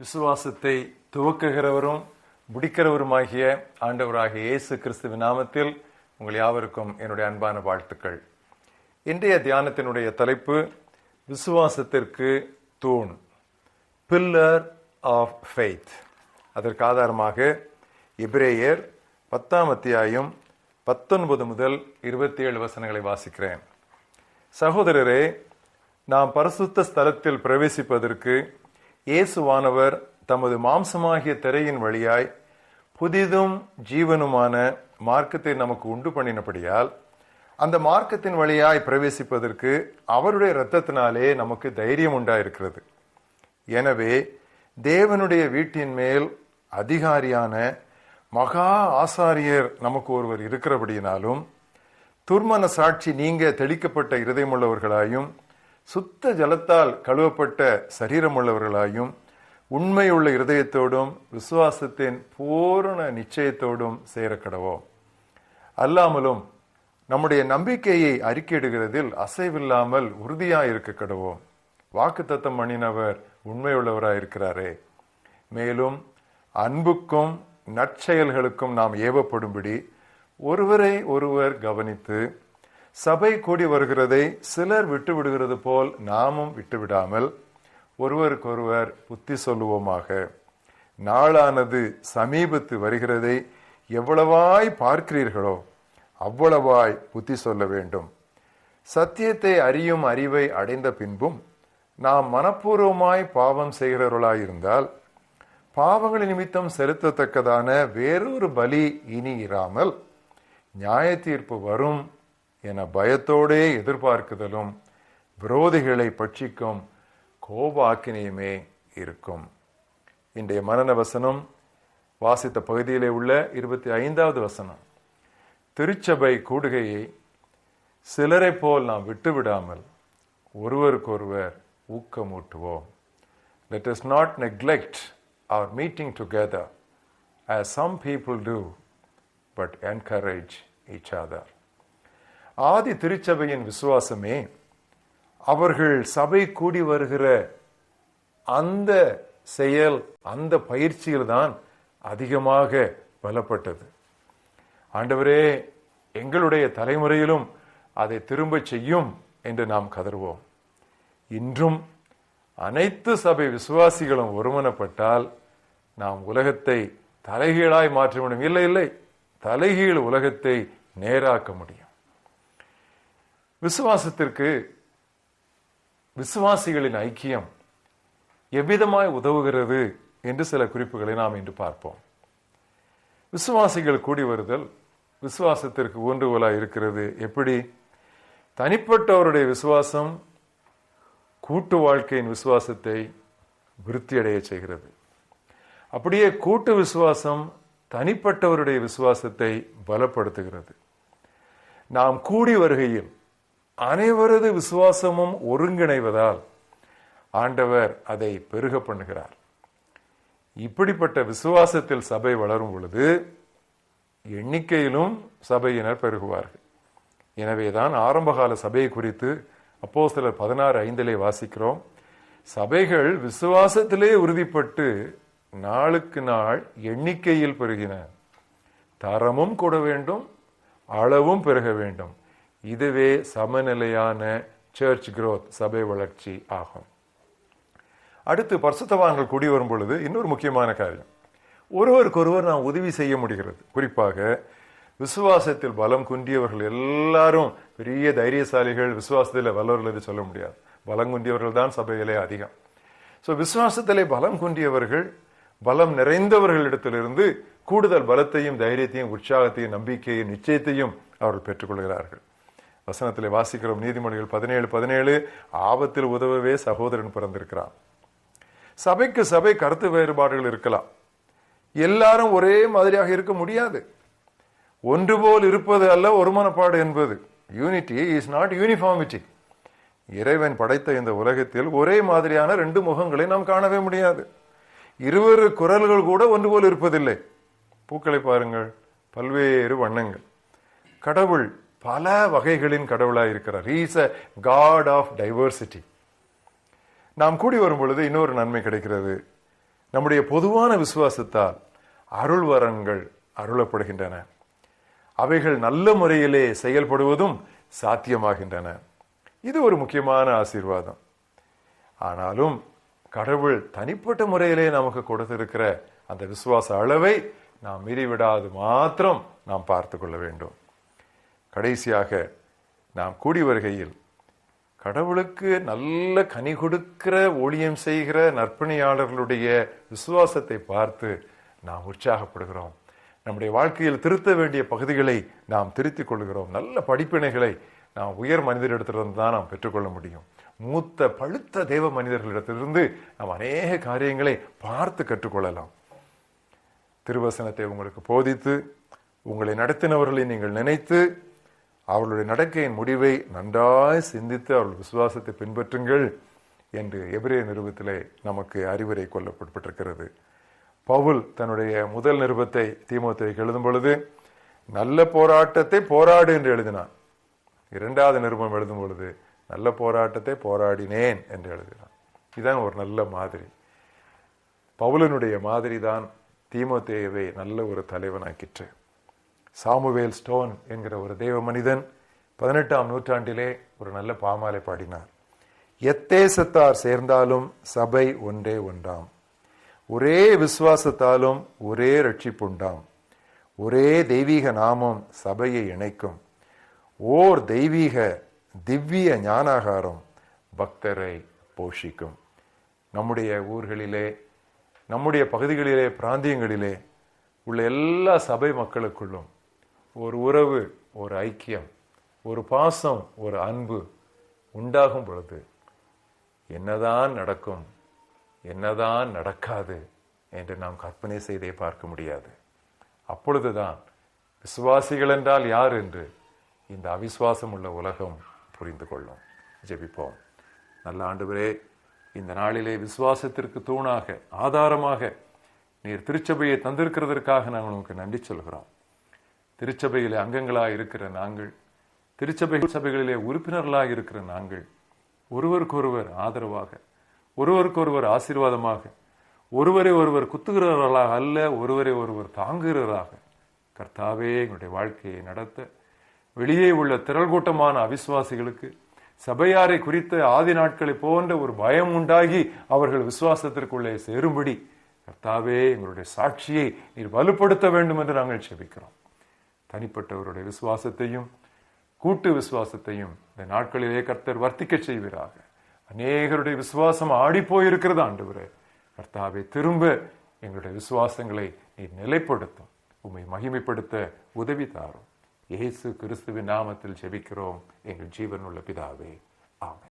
விசுவாசத்தை துவக்குகிறவரும் முடிக்கிறவருமாகிய ஆண்டவராகிய இயேசு கிறிஸ்துவின் நாமத்தில் உங்கள் யாவருக்கும் என்னுடைய அன்பான வாழ்த்துக்கள். இன்றைய தியானத்தினுடைய தலைப்பு விசுவாசத்திற்கு தூண், பில்லர் ஆஃப் ஃபெய்த். அதற்கு ஆதாரமாக எபிரேயர் 10ஆம் அத்தியாயம் 19 முதல் 27 வசனங்களை வாசிக்கிறேன். சகோதரரே, நாம் பரிசுத்த ஸ்தலத்தில் பிரவேசிப்பதற்கு இயேசுவானவர் தமது மாம்சமாகிய திரையின் வழியாய் புதிதும் ஜீவனுமான மார்க்கத்தை நமக்கு உண்டு பண்ணினபடியால் அந்த மார்க்கத்தின் வழியாய் பிரவேசிப்பதற்கு அவருடைய இரத்தத்தினாலே நமக்கு தைரியம் உண்டாயிருக்கிறது. எனவே தேவனுடைய வீட்டின் மேல் அதிகாரியான மகா ஆசாரியர் நமக்கு ஒருவர் இருக்கிறபடியினாலும் துர்மன சாட்சி நீங்க தெளிக்கப்பட்ட இருதயமுள்ளவர்களாயும் சுத்த ஜலத்தால் கழுவப்பட்ட சரீரமுள்ளவர்களாயும் உண்மையுள்ள இருதயத்தோடும் விசுவாசத்தின் பூரண நிச்சயத்தோடும் சேரக்கடவோம். அல்லாமலும் நம்முடைய நம்பிக்கையை அறிக்கையிடுகிறதில் அசைவில்லாமல் உறுதியாயிருக்க கடவோம். வாக்குத்தத்தம் பண்ணினவர் உண்மையுள்ளவராயிருக்கிறாரே. மேலும் அன்புக்கும் நற்செயல்களுக்கும் நாம் ஏவப்படும்படி ஒருவரை ஒருவர் கவனித்து சபை கூடி வருகிறதை சிலர் விட்டு விடுகிறது போல் நாமும் விட்டுவிடாமல் ஒருவருக்கொருவர் புத்தி சொல்லுவோமாக. நாளானது சமீபத்து வருகிறதை எவ்வளவாய் பார்க்கிறீர்களோ அவ்வளவாய் புத்தி சொல்ல வேண்டும். சத்தியத்தை அறியும் அறிவை அடைந்த பின்பும் நாம் மனப்பூர்வமாய் பாவம் செய்கிறவர்களாயிருந்தால் பாவங்களின் நிமித்தம் செலுத்தத்தக்கதான வேறொரு பலி இனி இராமல் நியாய தீர்ப்பு வரும் என பயத்தோடே எதிர்பார்க்குதலும் விரோதிகளை பட்சிக்கும் கோபாக்கினையுமே இருக்கும். இன்றைய மனன வசனம் வாசித்த பகுதியிலே உள்ள 25வது வசனம். திருச்சபை கூடுகையை சிலரை போல் நாம் விட்டுவிடாமல் ஒருவருக்கொருவர் ஊக்கமூட்டுவோம். Let us not neglect our meeting together as some people do, but encourage each other. ஆதி திருச்சபையின் விசுவாசமே அவர்கள் சபை கூடி வருகிற அந்த செயல், அந்த பயிற்சியில் தான் அதிகமாக பலப்பட்டது. ஆண்டவரே, எங்களுடைய தலைமுறையிலும் அதை திரும்ப செய்யும் என்று நாம் கதறுவோம். இன்றும் அனைத்து சபை விசுவாசிகளும் ஒருமனப்பட்டால் நாம் உலகத்தை தலைகீழாய் மாற்ற முடியும். இல்லை, தலைகீழ் உலகத்தை நேராக்க முடியும். விசுவாசத்திற்கு விசுவாசிகளின் ஐக்கியம் எவ்விதமாய் உதவுகிறது என்று சில குறிப்புகளை நாம் இன்று பார்ப்போம். விசுவாசிகள் கூடி வருதல் விசுவாசத்திற்கு ஊன்றுகோலாய் இருக்கிறது. எப்படி? தனிப்பட்டவருடைய விசுவாசம் கூட்டு வாழ்க்கையின் விசுவாசத்தை விருத்தியடைய செய்கிறது. அப்படியே கூட்டு விசுவாசம் தனிப்பட்டவருடைய விசுவாசத்தை பலப்படுத்துகிறது. நாம் கூடி வருகையில் அனைவரது விசுவாசமும் ஒருங்கிணைவதால் ஆண்டவர் அதை பெருக பண்ணுகிறார். இப்படிப்பட்ட விசுவாசத்தில் சபை வளரும் பொழுது எண்ணிக்கையிலும் சபையினர் பெருகுவார்கள். எனவேதான் ஆரம்பகால சபையை குறித்து அப்போஸ்தலர் 16:5 வாசிக்கிறோம். சபைகள் விசுவாசத்திலே உறுதிப்பட்டு நாளுக்கு நாள் எண்ணிக்கையில் பெருகின. தரமும் கூட வேண்டும், அளவும் பெருக வேண்டும். இதுவே சமநிலையான சர்ச் growth, சபை வளர்ச்சி ஆகும். அடுத்து பரிசுத்தவான்கள் கூடி வரும் பொழுது இன்னொரு முக்கியமான காரியம், ஒருவருக்கொருவர் நாம் உதவி செய்ய முடிகிறது. குறிப்பாக விசுவாசத்தில் பலம் குன்றியவர்கள் எல்லாரும் பெரிய தைரியசாலிகள், விசுவாசத்தில் வல்லவர்கள் என்று சொல்ல முடியாது. பலம் குன்றியவர்கள் தான் சபையிலே அதிகம். ஸோ விசுவாசத்திலே பலம் குன்றியவர்கள், பலம் நிறைந்தவர்களிடத்திலிருந்து கூடுதல் பலத்தையும் தைரியத்தையும் உற்சாகத்தையும் நம்பிக்கையும் நிச்சயத்தையும் அவர்கள் பெற்றுக்கொள்கிறார்கள். வசனத்திலே வாசிக்கிறோம், நீதிமொழிகள் 17:17, ஆபத்தில் உதவவே சகோதரன் பிறந்திருக்கிறான். சபைக்கு சபை கருத்து வேறுபாடுகள் இருக்கலாம். எல்லாரும் ஒரே மாதிரியாக இருக்க முடியாது. ஒன்று போல் இருப்பது அல்ல ஒருமனப்பாடு என்பது. Unity is not uniformity. இறைவன் படைத்த இந்த உலகத்தில் ஒரே மாதிரியான 2 முகங்களை நாம் காணவே முடியாது. இருவரு குரல்கள் கூட ஒன்று போல் இருப்பதில்லை. பூக்களை பாருங்கள், பல்வேறு வண்ணங்கள். கடவுள் பல வகைகளின் கடவுளாய் இருக்கிறார். He is a God of diversity. நாம் கூடி வரும் பொழுது இன்னொரு நன்மை கிடைக்கிறது. நம்முடைய பொதுவான விசுவாசத்தால் அருள் வரங்கள் அருளப்படுகின்றன. அவைகள் நல்ல முறையிலே செயல்படுவதும் சாத்தியமாகின்றன. இது ஒரு முக்கியமான ஆசீர்வாதம். ஆனாலும் கடவுள் தனிப்பட்ட முறையிலே நமக்கு கொடுத்திருக்கிற அந்த விசுவாச அளவை நாம் மீறிவிடாது மாத்திரம் நாம் பார்த்து கொள்ள வேண்டும். கடைசியாக நாம் கூடி வருகையில் கடவுளுக்கு நல்ல கனி கொடுக்கிற ஊழியம் செய்கிற நற்பணியாளர்களுடைய விசுவாசத்தை பார்த்து நாம் உற்சாகப்படுகிறோம். நம்முடைய வாழ்க்கையில் திருத்த வேண்டிய பகுதிகளை நாம் திருத்திக் கொள்கிறோம். நல்ல படிப்பினைகளை நாம் உயர் மனிதரிடத்திலிருந்து தான் நாம் பெற்றுக்கொள்ள முடியும். மூத்த பழுத்த தேவ மனிதர்களிடத்திலிருந்து நாம் அநேக காரியங்களை பார்த்து கற்றுக்கொள்ளலாம். திருவசனத்தை உங்களுக்கு போதித்து உங்களை நடத்தினவர்களை நீங்கள் நினைத்து அவர்களுடைய நடக்கையின் முடிவை நன்றாய் சிந்தித்து அவர்கள் விசுவாசத்தை பின்பற்றுங்கள் என்று எபிரேயர் நிருபத்திலே நமக்கு அறிவுரை கொள்ளப்பட்டிருக்கிறது. பவுல் தன்னுடைய முதல் நிருபத்தை தீமோத்தேயுக்கு எழுதும் பொழுது நல்ல போராட்டத்தை போராடு என்று எழுதினான். இரண்டாவது நிருபம் எழுதும் பொழுது நல்ல போராட்டத்தை போராடினேன் என்று எழுதினான். இதுதான் ஒரு நல்ல மாதிரி. பவுலனுடைய மாதிரி தான் தீமோத்தேயுவை நல்ல ஒரு தலைவனாக்கிற்று. சாமுவேல் ஸ்டோன் என்கிற ஒரு தேவ மனிதன் 18ஆம் நூற்றாண்டிலே ஒரு நல்ல பாமாலை பாடினார். எத்தேசத்தார் சேர்ந்தாலும் சபை ஒன்றே ஒன்றாம், ஒரே விசுவாசத்தாலும் ஒரே ரட்சிப்புண்டாம், ஒரே தெய்வீக நாமம் சபையை இணைக்கும், ஓர் தெய்வீக திவ்ய ஞானாகாரம் பக்தரை போஷிக்கும். நம்முடைய ஊர்களிலே, நம்முடைய பகுதிகளிலே, பிராந்தியங்களிலே உள்ள எல்லா சபை மக்களுக்குள்ளும் ஒரு உறவு, ஒரு ஐக்கியம், ஒரு பாசம், ஒரு அன்பு உண்டாகும் பொழுது என்னதான் நடக்கும், என்னதான் நடக்காது என்று நாம் கற்பனை செய்தே பார்க்க முடியாது. அப்பொழுதுதான் விசுவாசிகள் என்றால் யார் என்று இந்த அவிசுவாசம் உள்ள உலகம் புரிந்து கொள்ளும். ஜெபிப்போம். நல்ல ஆண்டவரே, இந்த நாளிலே விசுவாசத்திற்கு தூணாக, ஆதாரமாக நீர் திருச்சபையை தந்திருக்கிறதற்காக நாங்கள் உங்களுக்கு நன்றி சொல்கிறோம். திருச்சபையிலே அங்கங்களாக இருக்கிற நாங்கள், சபைகளிலே உறுப்பினர்களாக இருக்கிற நாங்கள் ஒருவருக்கொருவர் ஆதரவாக, ஒருவருக்கொருவர் ஆசீர்வாதமாக, ஒருவரை ஒருவர் குத்துகிறவர்களாக அல்ல, ஒருவரை ஒருவர் தாங்குகிறவராக கர்த்தாவே எங்களுடைய வாழ்க்கையை நடத்த, வெளியே உள்ள திரள் கூட்டமான அவிசுவாசிகளுக்கு சபையாரை குறித்த ஆதி நாட்களை போன்ற ஒரு பயம் உண்டாகி அவர்கள் விசுவாசத்திற்குள்ளே சேரும்படி கர்த்தாவே எங்களுடைய சாட்சியை நீர் வலுப்படுத்த வேண்டும் என்று நாங்கள் செபிக்கிறோம். தனிப்பட்டவருடைய விசுவாசத்தையும் கூட்டு விசுவாசத்தையும் இந்த நாட்களிலே கர்த்தர் வர்த்திக்க செய்வீராக. அநேகருடைய விசுவாசம் ஆடி போயிருக்கிறது ஆண்டவரே. கர்த்தாவே, திரும்ப எங்களுடைய விசுவாசங்களை நீர் நிலைப்படுத்தும், உம்மை மகிமைப்படுத்த உதவி தாரும். இயேசு கிறிஸ்துவின் நாமத்தில் ஜெபிக்கிறோம் எங்கள் ஜீவனுள்ள பிதாவே, ஆமென்.